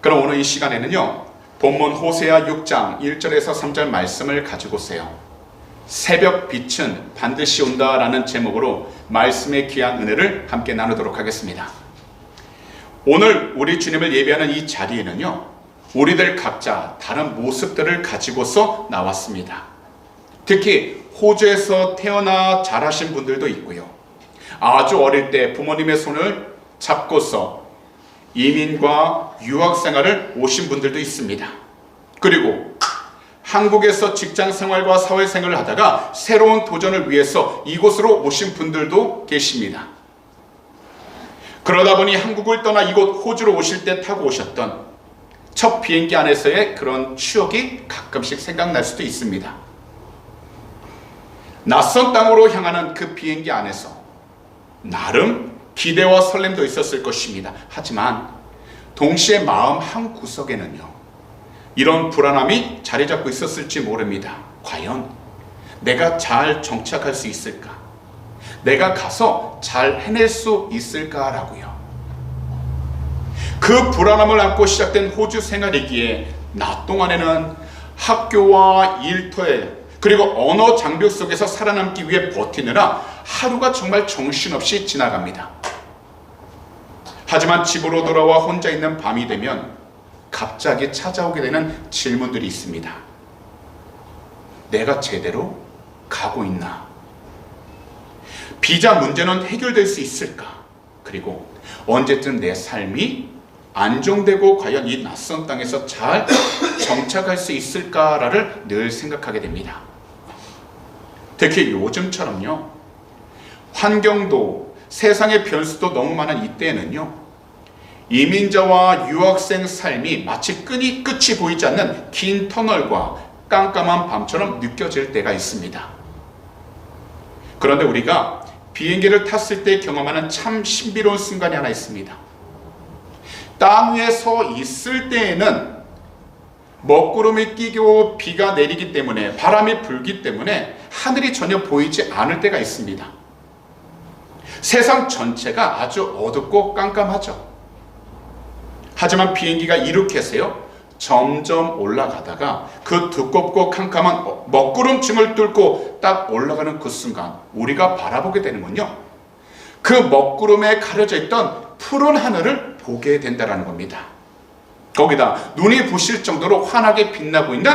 그럼 오늘 이 시간에는요, 본문 호세아 6장 1절에서 3절 말씀을 가지고 오세요. 새벽 빛은 반드시 온다라는 제목으로 말씀의 귀한 은혜를 함께 나누도록 하겠습니다. 오늘 우리 주님을 예배하는 이 자리에는요, 우리들 각자 다른 모습들을 가지고서 나왔습니다. 특히 호주에서 태어나 자라신 분들도 있고요, 아주 어릴 때 부모님의 손을 잡고서 이민과 유학 생활을 오신 분들도 있습니다. 그리고 한국에서 직장 생활과 사회 생활을 하다가 새로운 도전을 위해서 이곳으로 오신 분들도 계십니다. 그러다 보니 한국을 떠나 이곳 호주로 오실 때 타고 오셨던 첫 비행기 안에서의 그런 추억이 가끔씩 생각날 수도 있습니다. 낯선 땅으로 향하는 그 비행기 안에서 나름 기대와 설렘도 있었을 것입니다. 하지만 동시에 마음 한 구석에는요, 이런 불안함이 자리 잡고 있었을지 모릅니다. 과연 내가 잘 정착할 수 있을까? 내가 가서 잘 해낼 수 있을까라고요. 그 불안함을 안고 시작된 호주 생활이기에 낮 동안에는 학교와 일터에 그리고 언어 장벽 속에서 살아남기 위해 버티느라 하루가 정말 정신없이 지나갑니다. 하지만 집으로 돌아와 혼자 있는 밤이 되면 갑자기 찾아오게 되는 질문들이 있습니다. 내가 제대로 가고 있나? 비자 문제는 해결될 수 있을까? 그리고 언제쯤 내 삶이 안정되고 과연 이 낯선 땅에서 잘 정착할 수 있을까를 늘 생각하게 됩니다. 특히 요즘처럼요, 환경도 세상의 변수도 너무 많은 이때에는요, 이민자와 유학생 삶이 마치 끝이 보이지 않는 긴 터널과 깜깜한 밤처럼 느껴질 때가 있습니다. 그런데 우리가 비행기를 탔을 때 경험하는 참 신비로운 순간이 하나 있습니다. 땅 위에 서 있을 때에는 먹구름이 끼고 비가 내리기 때문에, 바람이 불기 때문에 하늘이 전혀 보이지 않을 때가 있습니다. 세상 전체가 아주 어둡고 깜깜하죠. 하지만 비행기가 이렇게 해서요, 점점 올라가다가 그 두껍고 캄캄한 먹구름층을 뚫고 딱 올라가는 그 순간 우리가 바라보게 되는 건요, 그 먹구름에 가려져 있던 푸른 하늘을 보게 된다는 겁니다. 거기다 눈이 부실 정도로 환하게 빛나고 있는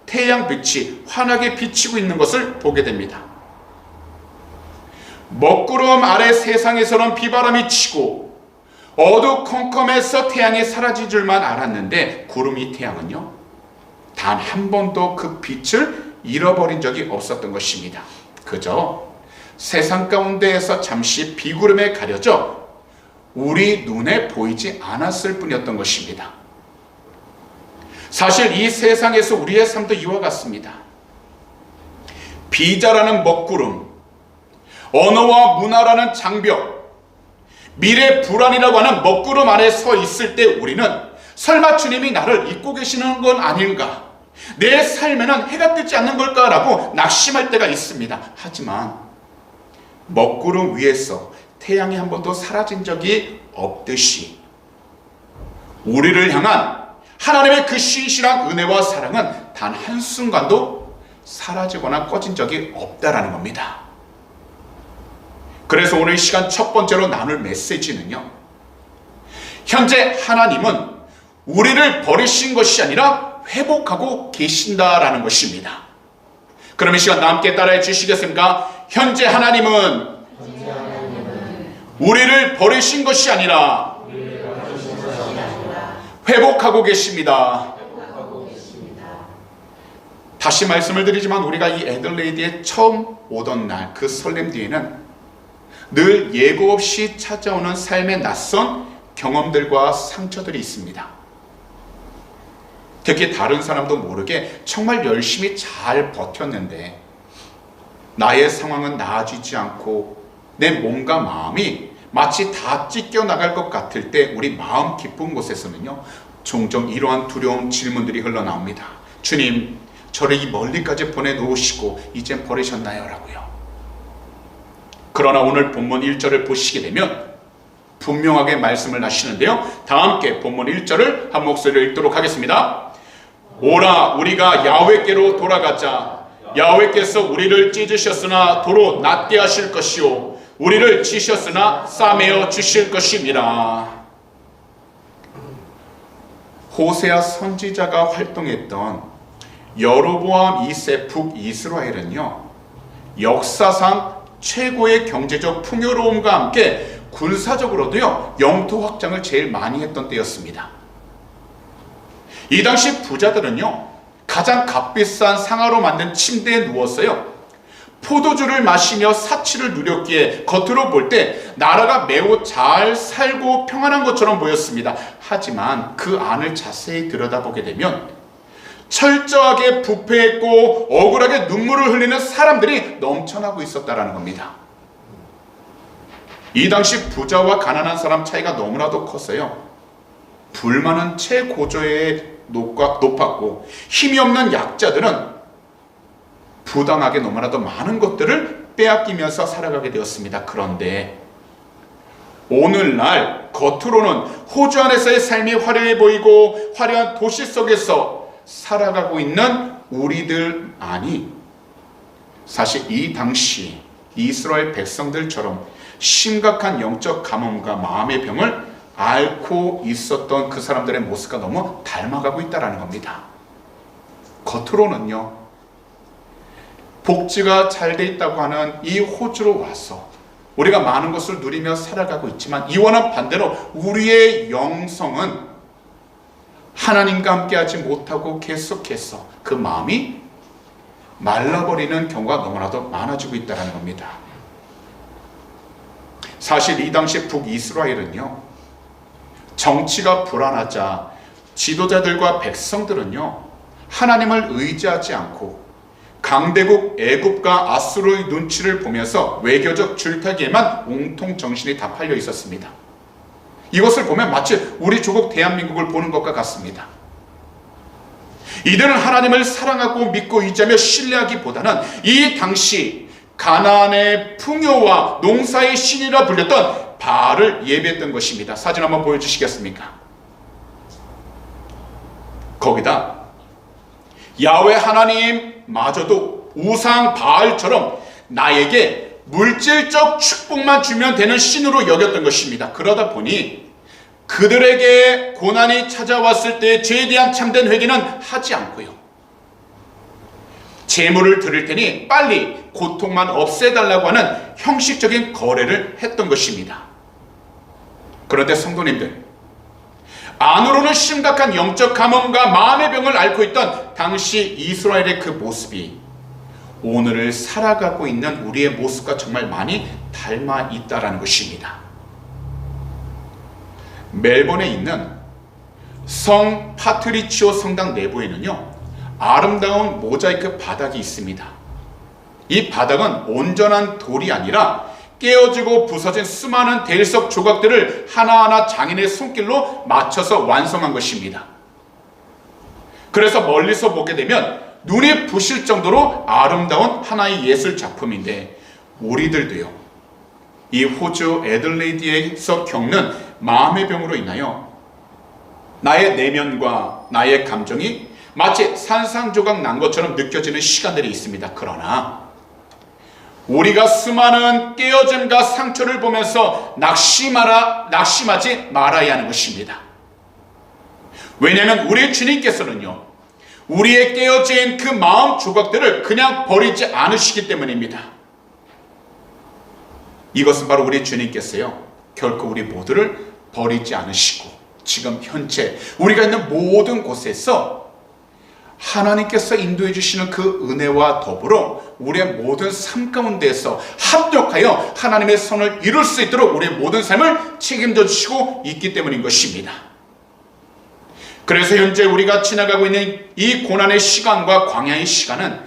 태양빛이 환하게 비치고 있는 것을 보게 됩니다. 먹구름 아래 세상에서는 비바람이 치고 어두컴컴해서 태양이 사라질 줄만 알았는데, 구름이 태양은요, 단 한 번도 그 빛을 잃어버린 적이 없었던 것입니다. 그저 세상 가운데에서 잠시 비구름에 가려져 우리 눈에 보이지 않았을 뿐이었던 것입니다. 사실 이 세상에서 우리의 삶도 이와 같습니다. 비자라는 먹구름, 언어와 문화라는 장벽, 미래 불안이라고 하는 먹구름 안에 서 있을 때 우리는 설마 주님이 나를 잊고 계시는 건 아닌가? 내 삶에는 해가 뜨지 않는 걸까라고 낙심할 때가 있습니다. 하지만 먹구름 위에서 태양이 한 번도 사라진 적이 없듯이 우리를 향한 하나님의 그 신실한 은혜와 사랑은 단 한순간도 사라지거나 꺼진 적이 없다라는 겁니다. 그래서 오늘 이 시간 첫 번째로 나눌 메시지는요, 현재 하나님은 우리를 버리신 것이 아니라 회복하고 계신다라는 것입니다. 그럼 이 시간 함께 따라해 주시겠습니까? 현재 하나님은 우리를 버리신 것이 아니라 회복하고 계십니다. 다시 말씀을 드리지만 우리가 이 애들레이드에 처음 오던 날 그 설렘 뒤에는 늘 예고 없이 찾아오는 삶의 낯선 경험들과 상처들이 있습니다. 특히 다른 사람도 모르게 정말 열심히 잘 버텼는데 나의 상황은 나아지지 않고 내 몸과 마음이 마치 다 찢겨 나갈 것 같을 때 우리 마음 깊은 곳에서는요, 종종 이러한 두려운 질문들이 흘러나옵니다. 주님, 저를 이 멀리까지 보내놓으시고 이젠 버리셨나요? 라고요. 그러나 오늘 본문 1절을 보시게 되면 분명하게 말씀을 하시는데요. 다 함께 본문 1절을 한 목소리로 읽도록 하겠습니다. 오라 우리가 야훼께로 돌아가자. 야훼께서 우리를 찢으셨으나 도로 낫게 하실 것이요 우리를 치셨으나 싸매어 주실 것임이라. 호세아 선지자가 활동했던 여로보암 2세 북이스라엘은요, 역사상 최고의 경제적 풍요로움과 함께 군사적으로도요 영토 확장을 제일 많이 했던 때였습니다. 이 당시 부자들은요 가장 값비싼 상아로 만든 침대에 누웠어요. 포도주를 마시며 사치를 누렸기에 겉으로 볼 때 나라가 매우 잘 살고 평안한 것처럼 보였습니다. 하지만 그 안을 자세히 들여다보게 되면 철저하게 부패했고 억울하게 눈물을 흘리는 사람들이 넘쳐나고 있었다는 겁니다. 이 당시 부자와 가난한 사람 차이가 너무나도 컸어요. 불만은 최고조에 높았고 힘이 없는 약자들은 부당하게 너무나도 많은 것들을 빼앗기면서 살아가게 되었습니다. 그런데 오늘날 겉으로는 호주 안에서의 삶이 화려해 보이고 화려한 도시 속에서 살아가고 있는 우리들만이 사실 이 당시 이스라엘 백성들처럼 심각한 영적 가뭄과 마음의 병을 앓고 있었던 그 사람들의 모습과 너무 닮아가고 있다는 겁니다. 겉으로는요 복지가 잘 돼 있다고 하는 이 호주로 와서 우리가 많은 것을 누리며 살아가고 있지만 이와는 반대로 우리의 영성은 하나님과 함께하지 못하고 계속해서 그 마음이 말라버리는 경우가 너무나도 많아지고 있다는 겁니다. 사실 이 당시 북이스라엘은요 정치가 불안하자 지도자들과 백성들은요 하나님을 의지하지 않고 강대국 애굽과 아수르의 눈치를 보면서 외교적 줄타기에만 온통 정신이 다 팔려 있었습니다. 이것을 보면 마치 우리 조국 대한민국을 보는 것과 같습니다. 이들은 하나님을 사랑하고 믿고 의지하며 신뢰하기보다는 이 당시 가나안의 풍요와 농사의 신이라 불렸던 바알을 예배했던 것입니다. 사진 한번 보여주시겠습니까? 거기다 야훼 하나님마저도 우상 바알처럼 나에게 물질적 축복만 주면 되는 신으로 여겼던 것입니다. 그러다 보니 그들에게 고난이 찾아왔을 때 죄에 대한 참된 회개는 하지 않고요 재물을 드릴 테니 빨리 고통만 없애달라고 하는 형식적인 거래를 했던 것입니다. 그런데 성도님들, 안으로는 심각한 영적 가뭄과 마음의 병을 앓고 있던 당시 이스라엘의 그 모습이 오늘을 살아가고 있는 우리의 모습과 정말 많이 닮아 있다는 것입니다. 멜번에 있는 성 파트리치오 성당 내부에는요 아름다운 모자이크 바닥이 있습니다. 이 바닥은 온전한 돌이 아니라 깨어지고 부서진 수많은 대리석 조각들을 하나하나 장인의 손길로 맞춰서 완성한 것입니다. 그래서 멀리서 보게 되면 눈이 부실 정도로 아름다운 하나의 예술 작품인데 우리들도요 이 호주 애들레이드에서 겪는 마음의 병으로 인하여 나의 내면과 나의 감정이 마치 산산조각 난 것처럼 느껴지는 시간들이 있습니다. 그러나 우리가 수많은 깨어짐과 상처를 보면서 낙심하지 말아야 하는 것입니다. 왜냐하면 우리 주님께서는요 우리의 깨어진 그 마음 조각들을 그냥 버리지 않으시기 때문입니다. 이것은 바로 우리 주님께서요 결코 우리 모두를 버리지 않으시고 지금 현재 우리가 있는 모든 곳에서 하나님께서 인도해 주시는 그 은혜와 더불어 우리의 모든 삶 가운데에서 합력하여 하나님의 선을 이룰 수 있도록 우리의 모든 삶을 책임져 주시고 있기 때문인 것입니다. 그래서 현재 우리가 지나가고 있는 이 고난의 시간과 광야의 시간은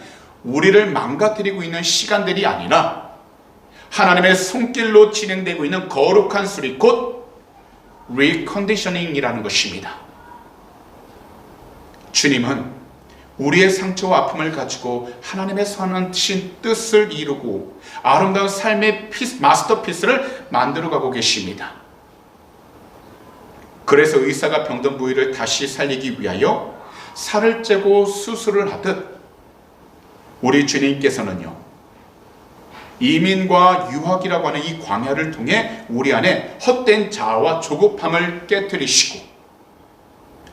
우리를 망가뜨리고 있는 시간들이 아니라 하나님의 손길로 진행되고 있는 거룩한 수리 곧 리컨디셔닝이라는 것입니다. 주님은 우리의 상처와 아픔을 가지고 하나님의 선하신 뜻을 이루고 아름다운 삶의 마스터피스를 만들어가고 계십니다. 그래서 의사가 병든 부위를 다시 살리기 위하여 살을 째고 수술을 하듯 우리 주님께서는요, 이민과 유학이라고 하는 이 광야를 통해 우리 안에 헛된 자아와 조급함을 깨뜨리시고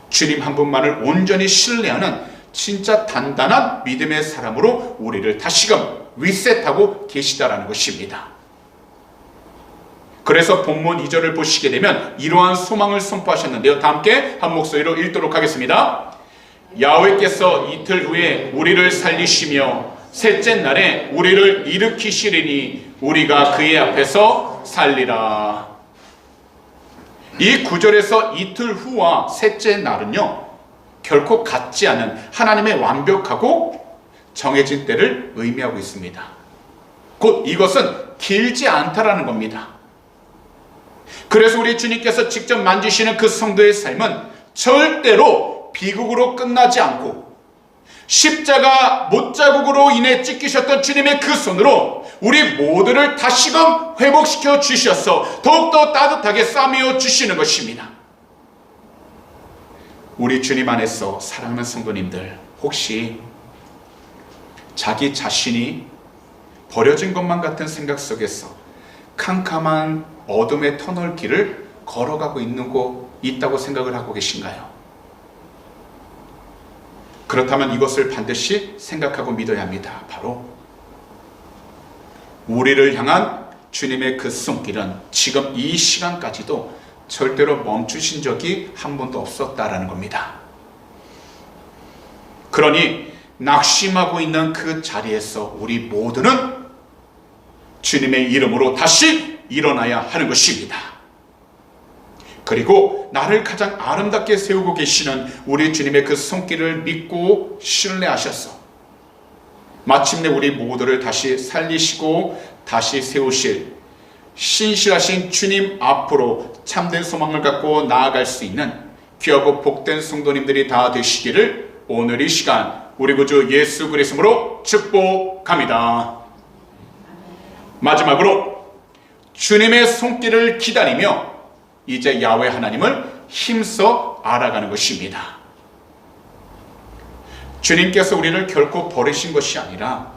주님 한 분만을 온전히 신뢰하는 진짜 단단한 믿음의 사람으로 우리를 다시금 리셋하고 계시다라는 것입니다. 그래서 본문 2절을 보시게 되면 이러한 소망을 선포하셨는데요. 다 함께 한 목소리로 읽도록 하겠습니다. 야훼께서 이틀 후에 우리를 살리시며 셋째 날에 우리를 일으키시리니 우리가 그의 앞에서 살리라. 이 구절에서 이틀 후와 셋째 날은요, 결코 같지 않은 하나님의 완벽하고 정해진 때를 의미하고 있습니다. 곧 이것은 길지 않다라는 겁니다. 그래서 우리 주님께서 직접 만지시는 그 성도의 삶은 절대로 비극으로 끝나지 않고 십자가 못자국으로 인해 찢기셨던 주님의 그 손으로 우리 모두를 다시금 회복시켜 주셔서 더욱더 따뜻하게 싸매어 주시는 것입니다. 우리 주님 안에서 사랑하는 성도님들, 혹시 자기 자신이 버려진 것만 같은 생각 속에서 캄캄한 어둠의 터널길을 걸어가고 있다고 생각을 하고 계신가요? 그렇다면 이것을 반드시 생각하고 믿어야 합니다. 바로 우리를 향한 주님의 그 손길은 지금 이 시간까지도 절대로 멈추신 적이 한 번도 없었다라는 겁니다. 그러니 낙심하고 있는 그 자리에서 우리 모두는 주님의 이름으로 다시 일어나야 하는 것입니다. 그리고 나를 가장 아름답게 세우고 계시는 우리 주님의 그 손길을 믿고 신뢰하셔서 마침내 우리 모두를 다시 살리시고 다시 세우실 신실하신 주님 앞으로 참된 소망을 갖고 나아갈 수 있는 귀하고 복된 성도님들이 다 되시기를 오늘 이 시간 우리 구주 예수 그리스도로 축복합니다. 마지막으로 주님의 손길을 기다리며 이제 야훼 하나님을 힘써 알아가는 것입니다. 주님께서 우리를 결코 버리신 것이 아니라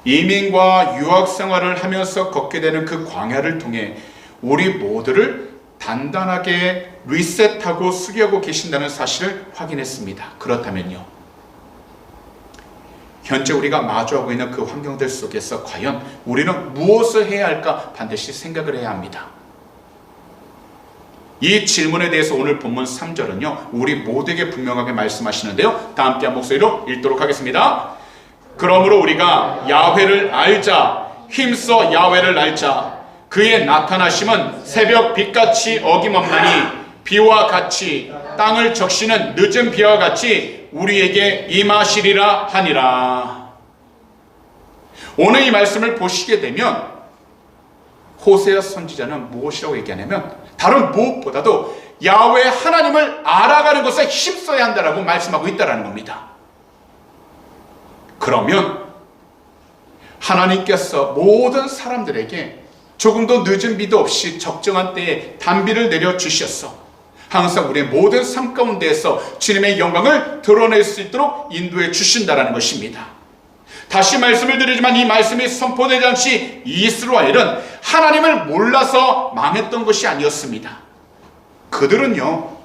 이민과 유학 생활을 하면서 걷게 되는 그 광야를 통해 우리 모두를 단단하게 리셋하고 수리하고 계신다는 사실을 확인했습니다. 그렇다면요, 현재 우리가 마주하고 있는 그 환경들 속에서 과연 우리는 무엇을 해야 할까 반드시 생각을 해야 합니다. 이 질문에 대해서 오늘 본문 3절은요, 우리 모두에게 분명하게 말씀하시는데요. 다 함께 한 목소리로 읽도록 하겠습니다. 그러므로 우리가 야훼를 알자, 힘써 야훼를 알자. 그의 나타나심은 새벽 빛같이 어김없나니 비와 같이 땅을 적시는 늦은 비와 같이 우리에게 임하시리라 하니라. 오늘 이 말씀을 보시게 되면 호세아 선지자는 무엇이라고 얘기하냐면 다른 무엇보다도 야훼 하나님을 알아가는 것에 힘써야 한다라고 말씀하고 있다는 겁니다. 그러면 하나님께서 모든 사람들에게 조금도 늦은 비도 없이 적정한 때에 단비를 내려주셔서 항상 우리의 모든 삶 가운데에서 주님의 영광을 드러낼 수 있도록 인도해 주신다는 것입니다. 다시 말씀을 드리지만 이 말씀이 선포되지 당시 이스라엘은 하나님을 몰라서 망했던 것이 아니었습니다. 그들은요,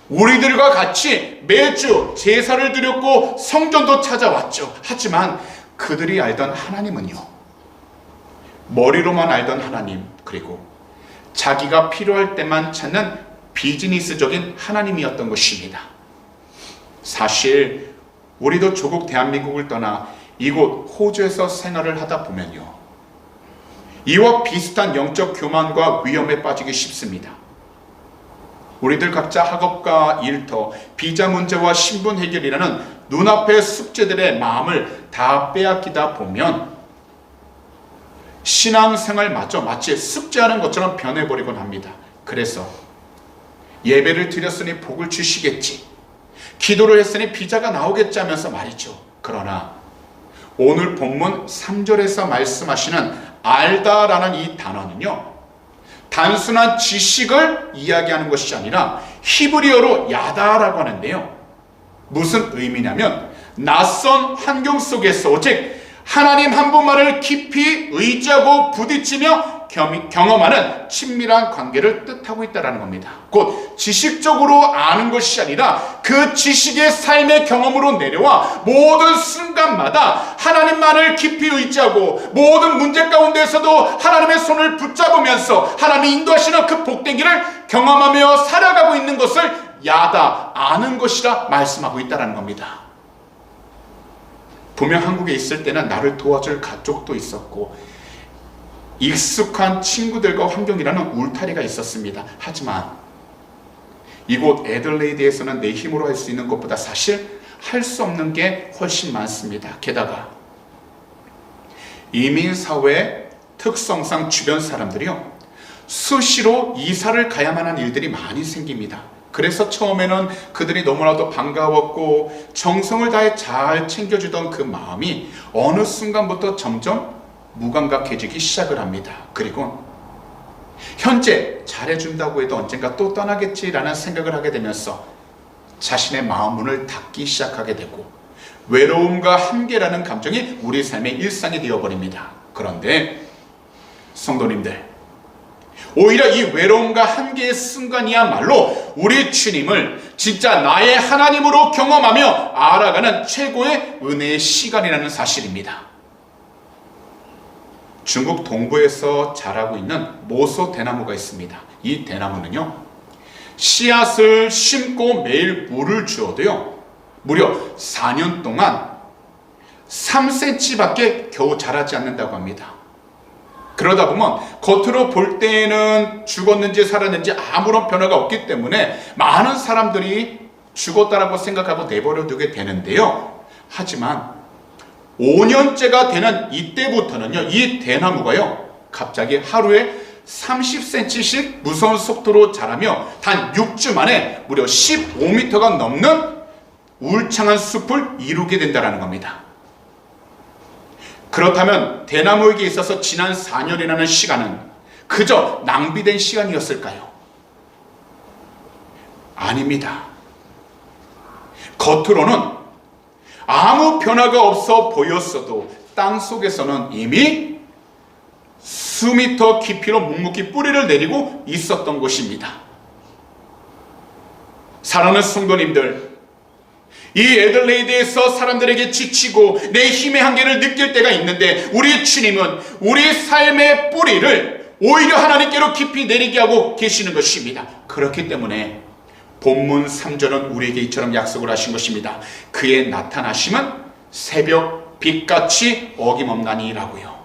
우리들과 같이 매주 제사를 드렸고 성전도 찾아왔죠. 하지만 그들이 알던 하나님은요, 머리로만 알던 하나님, 그리고 자기가 필요할 때만 찾는 비즈니스적인 하나님이었던 것입니다. 사실 우리도 조국 대한민국을 떠나 이곳 호주에서 생활을 하다 보면요, 이와 비슷한 영적 교만과 위험에 빠지기 쉽습니다. 우리들 각자 학업과 일터, 비자 문제와 신분 해결이라는 눈앞의 숙제들의 마음을 다 빼앗기다 보면 신앙생활마저 마치 숙제하는 것처럼 변해버리곤 합니다. 그래서 예배를 드렸으니 복을 주시겠지, 기도를 했으니 비자가 나오겠지 하면서 말이죠. 그러나 오늘 본문 3절에서 말씀하시는 알다라는 이 단어는요, 단순한 지식을 이야기하는 것이 아니라 히브리어로 야다라고 하는데요. 무슨 의미냐면 낯선 환경 속에서 즉 하나님 한 분만을 깊이 의지하고 부딪히며 경험하는 친밀한 관계를 뜻하고 있다는 겁니다. 곧 지식적으로 아는 것이 아니라 그 지식의 삶의 경험으로 내려와 모든 순간마다 하나님만을 깊이 의지하고 모든 문제 가운데서도 하나님의 손을 붙잡으면서 하나님이 인도하시는 그 복된 길을 경험하며 살아가고 있는 것을 야다, 아는 것이라 말씀하고 있다는 겁니다. 분명 한국에 있을 때는 나를 도와줄 가족도 있었고 익숙한 친구들과 환경이라는 울타리가 있었습니다. 하지만 이곳 애들레이드에서는 내 힘으로 할 수 있는 것보다 사실 할 수 없는 게 훨씬 많습니다. 게다가 이민사회의 특성상 주변 사람들이요, 수시로 이사를 가야만 하는 일들이 많이 생깁니다. 그래서 처음에는 그들이 너무나도 반가웠고 정성을 다해 잘 챙겨주던 그 마음이 어느 순간부터 점점 무감각해지기 시작을 합니다. 그리고 현재 잘해준다고 해도 언젠가 또 떠나겠지라는 생각을 하게 되면서 자신의 마음 문을 닫기 시작하게 되고 외로움과 한계라는 감정이 우리 삶의 일상이 되어버립니다. 그런데 성도님들, 오히려 이 외로움과 한계의 순간이야말로 우리 주님을 진짜 나의 하나님으로 경험하며 알아가는 최고의 은혜의 시간이라는 사실입니다. 중국 동부에서 자라고 있는 모소 대나무가 있습니다. 이 대나무는요, 씨앗을 심고 매일 물을 주어도요, 무려 4년 동안 3cm밖에 겨우 자라지 않는다고 합니다. 그러다 보면 겉으로 볼 때에는 죽었는지 살았는지 아무런 변화가 없기 때문에 많은 사람들이 죽었다라고 생각하고 내버려 두게 되는데요. 하지만 5년째가 되는 이때부터는요, 이 대나무가요, 갑자기 하루에 30cm씩 무서운 속도로 자라며 단 6주 만에 무려 15m가 넘는 울창한 숲을 이루게 된다는 겁니다. 그렇다면 대나무에게 있어서 지난 4년이라는 시간은 그저 낭비된 시간이었을까요? 아닙니다. 겉으로는 아무 변화가 없어 보였어도 땅속에서는 이미 수미터 깊이로 묵묵히 뿌리를 내리고 있었던 것입니다. 사랑하는 성도님들, 이 애들레이드에서 사람들에게 지치고 내 힘의 한계를 느낄 때가 있는데 우리 주님은 우리 삶의 뿌리를 오히려 하나님께로 깊이 내리게 하고 계시는 것입니다. 그렇기 때문에 본문 3절은 우리에게 이처럼 약속을 하신 것입니다. 그의 나타나심은 새벽 빛같이 어김없나니라고요.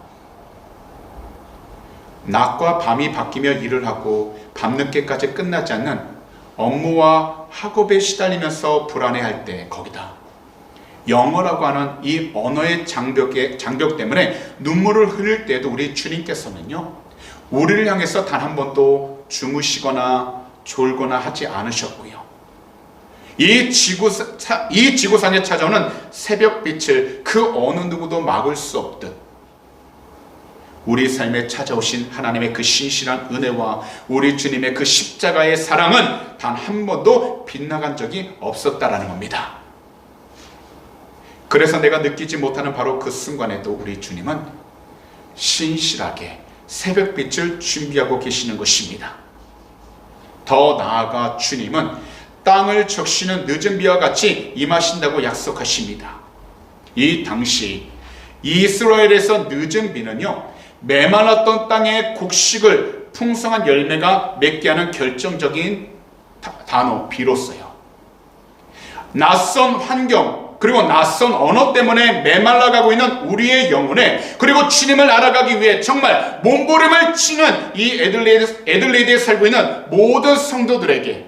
낮과 밤이 바뀌며 일을 하고 밤늦게까지 끝나지 않는 업무와 학업에 시달리면서 불안해할 때, 거기다 영어라고 하는 이 언어의 장벽 때문에 눈물을 흘릴 때도 우리 주님께서는요, 우리를 향해서 단 한 번도 주무시거나 졸거나 하지 않으셨고요. 이 지구상에 찾아오는 새벽빛을 그 어느 누구도 막을 수 없듯 우리 삶에 찾아오신 하나님의 그 신실한 은혜와 우리 주님의 그 십자가의 사랑은 단 한 번도 빗나간 적이 없었다라는 겁니다. 그래서 내가 느끼지 못하는 바로 그 순간에도 우리 주님은 신실하게 새벽빛을 준비하고 계시는 것입니다. 더 나아가 주님은 땅을 적시는 늦은 비와 같이 임하신다고 약속하십니다. 이 당시 이스라엘에서 늦은 비는요, 메말랐던 땅의 곡식을 풍성한 열매가 맺게 하는 결정적인 단어, 비로소요. 낯선 환경 그리고 낯선 언어 때문에 메말라가고 있는 우리의 영혼에, 그리고 주님을 알아가기 위해 정말 몸부림을 치는 이 애들레이드에 살고 있는 모든 성도들에게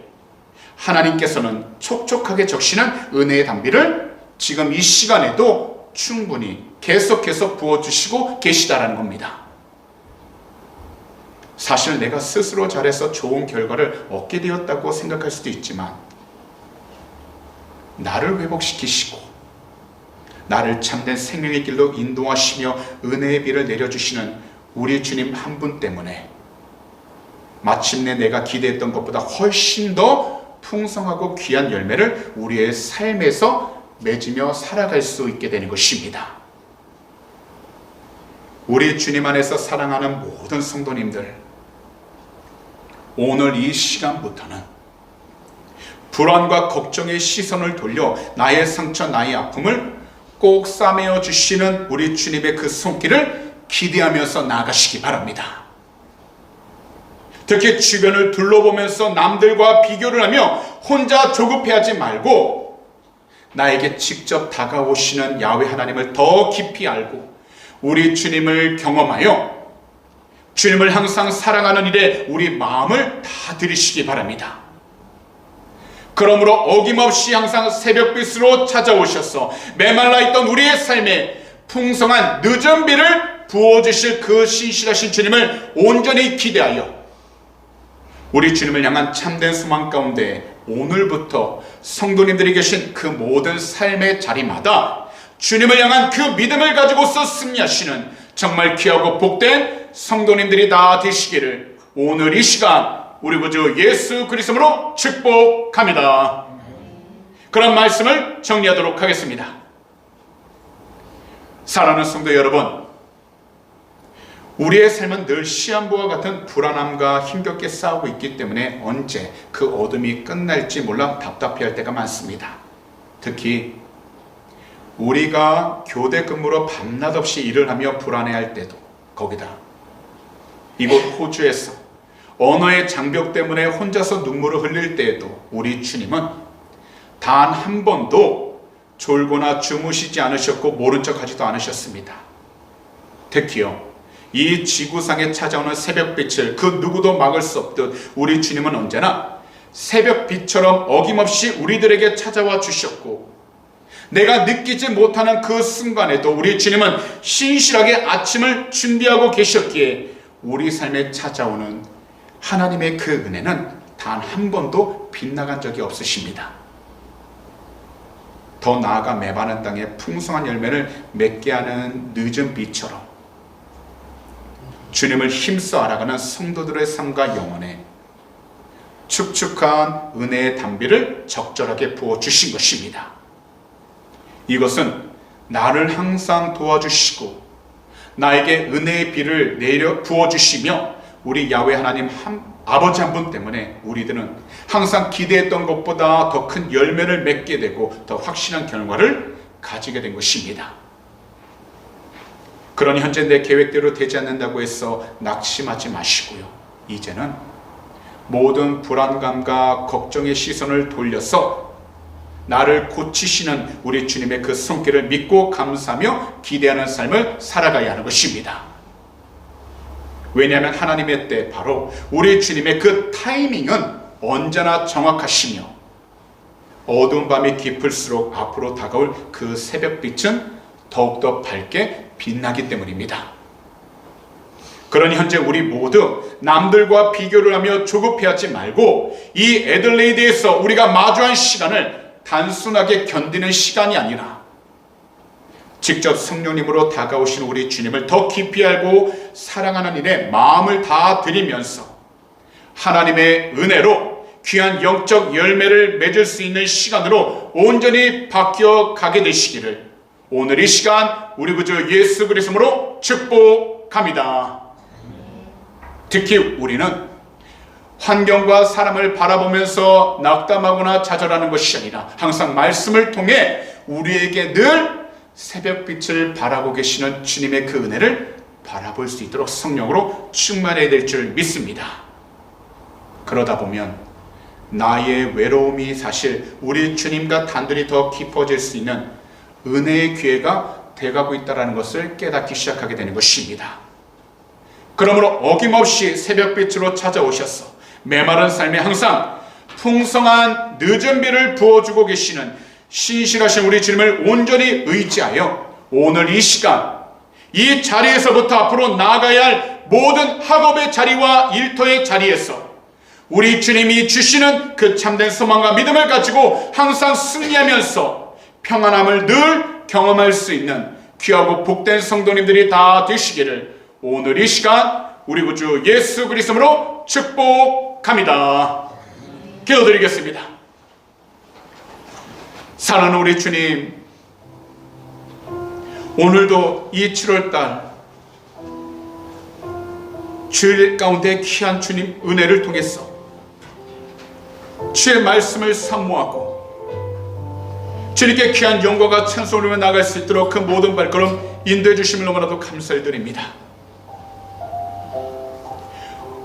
하나님께서는 촉촉하게 적시는 은혜의 단비를 지금 이 시간에도 충분히 계속해서 부어주시고 계시다라는 겁니다. 사실 내가 스스로 잘해서 좋은 결과를 얻게 되었다고 생각할 수도 있지만, 나를 회복시키시고 나를 참된 생명의 길로 인도하시며 은혜의 비를 내려주시는 우리 주님 한 분 때문에 마침내 내가 기대했던 것보다 훨씬 더 풍성하고 귀한 열매를 우리의 삶에서 맺으며 살아갈 수 있게 되는 것입니다. 우리 주님 안에서 사랑하는 모든 성도님들, 오늘 이 시간부터는 불안과 걱정의 시선을 돌려 나의 상처, 나의 아픔을 꼭 싸매어 주시는 우리 주님의 그 손길을 기대하면서 나아가시기 바랍니다. 특히 주변을 둘러보면서 남들과 비교를 하며 혼자 조급해하지 말고 나에게 직접 다가오시는 야훼 하나님을 더 깊이 알고 우리 주님을 경험하여 주님을 항상 사랑하는 일에 우리 마음을 다 드리시기 바랍니다. 그러므로 어김없이 항상 새벽빛으로 찾아오셔서 메말라 있던 우리의 삶에 풍성한 늦은 비를 부어주실 그 신실하신 주님을 온전히 기대하여 우리 주님을 향한 참된 소망 가운데 오늘부터 성도님들이 계신 그 모든 삶의 자리마다 주님을 향한 그 믿음을 가지고서 승리하시는 정말 귀하고 복된 성도님들이 다 되시기를 오늘 이 시간 우리 구주 예수 그리스도로 축복합니다. 그런 말씀을 정리하도록 하겠습니다. 사랑하는 성도 여러분, 우리의 삶은 늘 시한부와 같은 불안함과 힘겹게 싸우고 있기 때문에 언제 그 어둠이 끝날지 몰라 답답해할 때가 많습니다. 특히 우리가 교대 근무로 밤낮 없이 일을 하며 불안해할 때도, 거기다 이곳 호주에서 언어의 장벽 때문에 혼자서 눈물을 흘릴 때에도 우리 주님은 단 한 번도 졸거나 주무시지 않으셨고 모른 척하지도 않으셨습니다. 특히요, 이 지구상에 찾아오는 새벽빛을 그 누구도 막을 수 없듯 우리 주님은 언제나 새벽빛처럼 어김없이 우리들에게 찾아와 주셨고, 내가 느끼지 못하는 그 순간에도 우리 주님은 신실하게 아침을 준비하고 계셨기에 우리 삶에 찾아오는 하나님의 그 은혜는 단 한 번도 빗나간 적이 없으십니다. 더 나아가 메마른 땅에 풍성한 열매를 맺게 하는 늦은 비처럼 주님을 힘써 알아가는 성도들의 삶과 영혼에 축축한 은혜의 담비를 적절하게 부어주신 것입니다. 이것은 나를 항상 도와주시고 나에게 은혜의 비를 내려 부어주시며 우리 야훼 하나님 아버지 한 분 때문에 우리들은 항상 기대했던 것보다 더 큰 열매를 맺게 되고 더 확실한 결과를 가지게 된 것입니다. 그러니 현재 내 계획대로 되지 않는다고 해서 낙심하지 마시고요, 이제는 모든 불안감과 걱정의 시선을 돌려서 나를 고치시는 우리 주님의 그 손길을 믿고 감사하며 기대하는 삶을 살아가야 하는 것입니다. 왜냐하면 하나님의 때, 바로 우리 주님의 그 타이밍은 언제나 정확하시며 어두운 밤이 깊을수록 앞으로 다가올 그 새벽빛은 더욱더 밝게 빛나기 때문입니다. 그러니 현재 우리 모두 남들과 비교를 하며 조급해하지 말고 이 애들레이드에서 우리가 마주한 시간을 단순하게 견디는 시간이 아니라 직접 성령님으로 다가오신 우리 주님을 더 깊이 알고 사랑하는 일에 마음을 다 드리면서 하나님의 은혜로 귀한 영적 열매를 맺을 수 있는 시간으로 온전히 바뀌어 가게 되시기를 오늘 이 시간 우리 구주 예수 그리스도로 축복합니다. 특히 우리는 환경과 사람을 바라보면서 낙담하거나 좌절하는 것이 아니라 항상 말씀을 통해 우리에게 늘 새벽빛을 바라고 계시는 주님의 그 은혜를 바라볼 수 있도록 성령으로 충만해야 될 줄 믿습니다. 그러다 보면 나의 외로움이 사실 우리 주님과 단둘이 더 깊어질 수 있는 은혜의 기회가 돼가고 있다는 것을 깨닫기 시작하게 되는 것입니다. 그러므로 어김없이 새벽빛으로 찾아오셔서 메마른 삶에 항상 풍성한 늦은 비를 부어주고 계시는 신실하신 우리 주님을 온전히 의지하여 오늘 이 시간 이 자리에서부터 앞으로 나아가야 할 모든 학업의 자리와 일터의 자리에서 우리 주님이 주시는 그 참된 소망과 믿음을 가지고 항상 승리하면서 평안함을 늘 경험할 수 있는 귀하고 복된 성도님들이 다 되시기를 오늘 이 시간 우리 구주 예수 그리스도로 축복합니다. 기도드리겠습니다. 사랑하는 우리 주님, 오늘도 이 7월달 주일 가운데 귀한 주님 은혜를 통해서 주의 말씀을 사모하고 주님께 귀한 영광과 찬송을 나갈 수 있도록 그 모든 발걸음 인도해 주심을 너무나도 감사를 드립니다.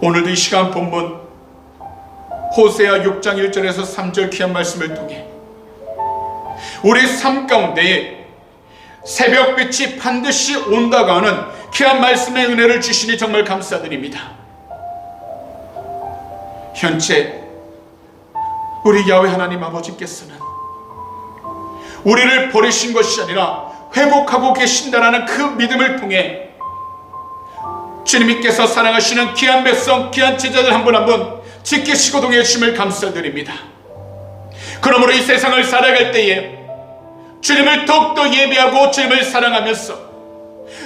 오늘도 이 시간 본문 호세아 6장 1절에서 3절 귀한 말씀을 통해 우리 삶 가운데에 새벽빛이 반드시 온다고 하는 귀한 말씀의 은혜를 주시니 정말 감사드립니다. 현재 우리 야훼 하나님 아버지께서는 우리를 버리신 것이 아니라 회복하고 계신다라는 그 믿음을 통해 주님께서 사랑하시는 귀한 백성, 귀한 제자들 한 분 한 분 지키시고 동행해 주심을 감사드립니다. 그러므로 이 세상을 살아갈 때에 주님을 더욱더 예배하고 주님을 사랑하면서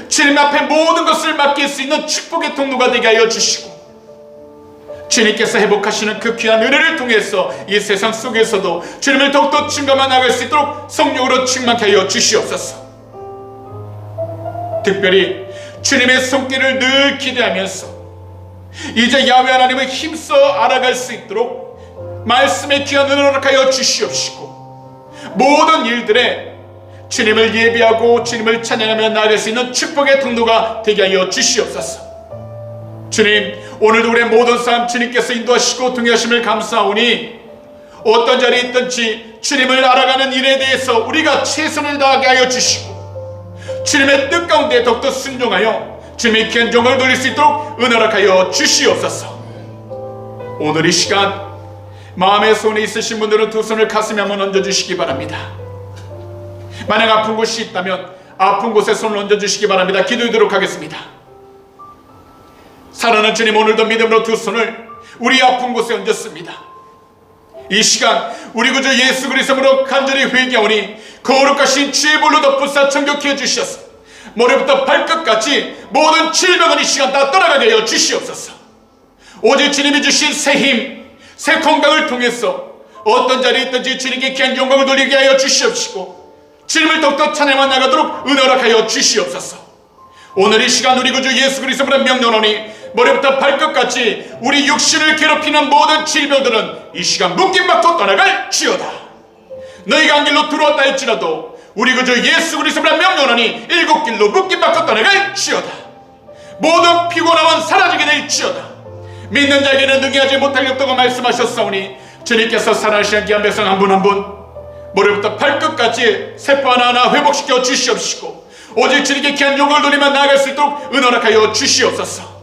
주님 앞에 모든 것을 맡길 수 있는 축복의 통로가 되게 하여 주시고 주님께서 회복하시는 그 귀한 은혜를 통해서 이 세상 속에서도 주님을 더욱더 증거만 나갈 수 있도록 성령으로 충만케 하여 주시옵소서. 특별히 주님의 손길을 늘 기대하면서 이제 야훼 하나님을 힘써 알아갈 수 있도록 말씀의 귀한 은혜를 허락하여 주시옵시고 모든 일들에 주님을 예배하고 주님을 찬양하며 나아갈 수 있는 축복의 통로가 되게 하여 주시옵소서. 주님, 오늘도 우리의 모든 삶 주님께서 인도하시고 동행하심을 감사하오니 어떤 자리에 있든지 주님을 알아가는 일에 대해서 우리가 최선을 다하게 하여 주시고 주님의 뜻 가운데 더욱더 순종하여 주님의 귀한 영광을 돌릴 수 있도록 은혜하여 주시옵소서. 오늘 이 시간 마음의 손에 있으신 분들은 두 손을 가슴에 한번 얹어주시기 바랍니다. 만약 아픈 곳이 있다면 아픈 곳에 손을 얹어주시기 바랍니다. 기도하도록 하겠습니다. 사랑하는 주님, 오늘도 믿음으로 두 손을 우리 아픈 곳에 얹었습니다. 이 시간 우리 구주 예수 그리스도로 간절히 회개하오니 거룩하신 주의 볼로 덮으사 정결케 해주셔서 머리부터 발끝까지 모든 질병은 이 시간 다 떠나가게 하여 주시옵소서. 오직 주님이 주신 새 힘, 새 건강을 통해서 어떤 자리에 있든지 주님께 귀한 영광을 돌리게 하여 주시옵시고 주님을 더욱더 찬양만 나가도록 은혜하여 주시옵소서. 오늘 이 시간 우리 구주 예수 그리스도로 명령하오니 머리부터 발끝까지 우리 육신을 괴롭히는 모든 질병들은 이 시간 묶임받고 떠나갈 지어다. 너희가 한 길로 들어왔다 할지라도 우리 구주 예수 그리스도로 명령하오니 일곱 길로 묶임받고 떠나갈 지어다. 모든 피곤함은 사라지게 될 지어다. 믿는 자에게는 능히하지 못할 게 없다고 말씀하셨사오니 주님께서 사랑하시는 귀한 백성 한 분 한 분 머리부터 발끝까지 세포 하나하나 회복시켜 주시옵시고 오직 주님께 귀한 영광을 돌리며 나아갈 수 있도록 은혜하여 주시옵소서.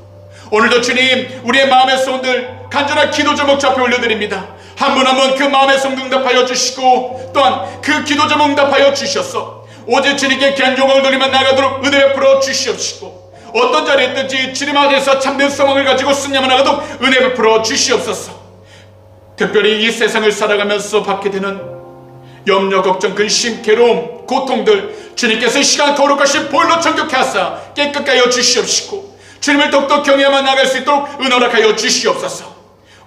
오늘도 주님, 우리의 마음의 소원들 간절한 기도 제목 앞에 올려드립니다. 한 분 한 분 그 마음의 소원 응답하여 주시고 또한 그 기도 제목 응답하여 주셔서 오직 주님께 귀한 영광을 돌리며 나아가도록 은혜 베풀어 주시옵시고 어떤 자리에 있든지 주님 안에서 참된 소망을 가지고 승리하며 나가도록 은혜 베풀어 주시옵소서. 특별히 이 세상을 살아가면서 받게 되는 염려, 걱정, 근심, 괴로움, 고통들 주님께서 이 시간 거룩하신 보혈로 정결케 하사 깨끗게 하여 주시옵시고 주님을 더욱더 경외하며 나갈 수 있도록 은혜하여 주시옵소서.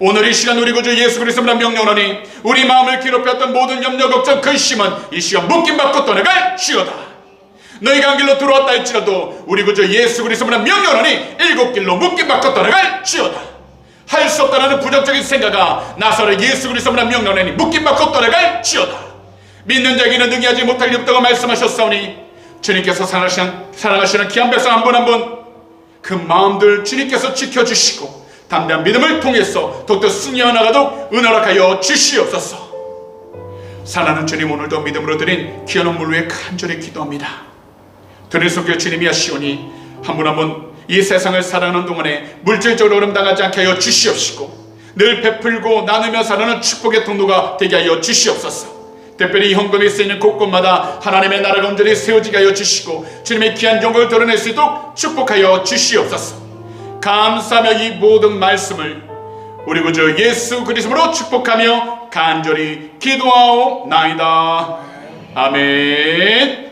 오늘 이 시간 우리 구주 예수 그리스도로 명령하니 우리 마음을 괴롭혔던 모든 염려, 걱정, 근심은 이 시간 묶임받고 떠나갈 지어다. 너희가 한 길로 들어왔다 할지라도 우리 구주 예수 그리스도로 명령하니 일곱 길로 묶임받고 떠나갈 지어다. 할 수 없다는 부정적인 생각아 나서를 예수 그리스도로 명령하니 묶임받고 떠나갈 지어다. 믿는 자에게는 능히하지 못할 일 없다고 말씀하셨사오니 주님께서 사랑하시는 귀한 백성 한 분 한 분 그 마음들 주님께서 지켜주시고 담대한 믿음을 통해서 더욱더 승리해 나가도록 은혜하여 주시옵소서. 사랑하는 주님, 오늘도 믿음으로 드린 귀한 헌물 위에 간절히 기도합니다. 드릴 손길 주님이 하시오니 한 분 한 분 이 세상을 살아가는 동안에 물질적으로 어려움당하지 않게 하여 주시옵시고 늘 베풀고 나누며 살아가는 축복의 통로가 되게 하여 주시옵소서. 특별히 이 헌금이 쓰이는 곳곳마다 하나님의 나라가 온전히 세워지게 하여 주시고 주님의 귀한 영광을 드러낼 수 있도록 축복하여 주시옵소서. 감사하며 이 모든 말씀을 우리 구주 예수 그리스도로 축복하며 간절히 기도하옵나이다. 아멘.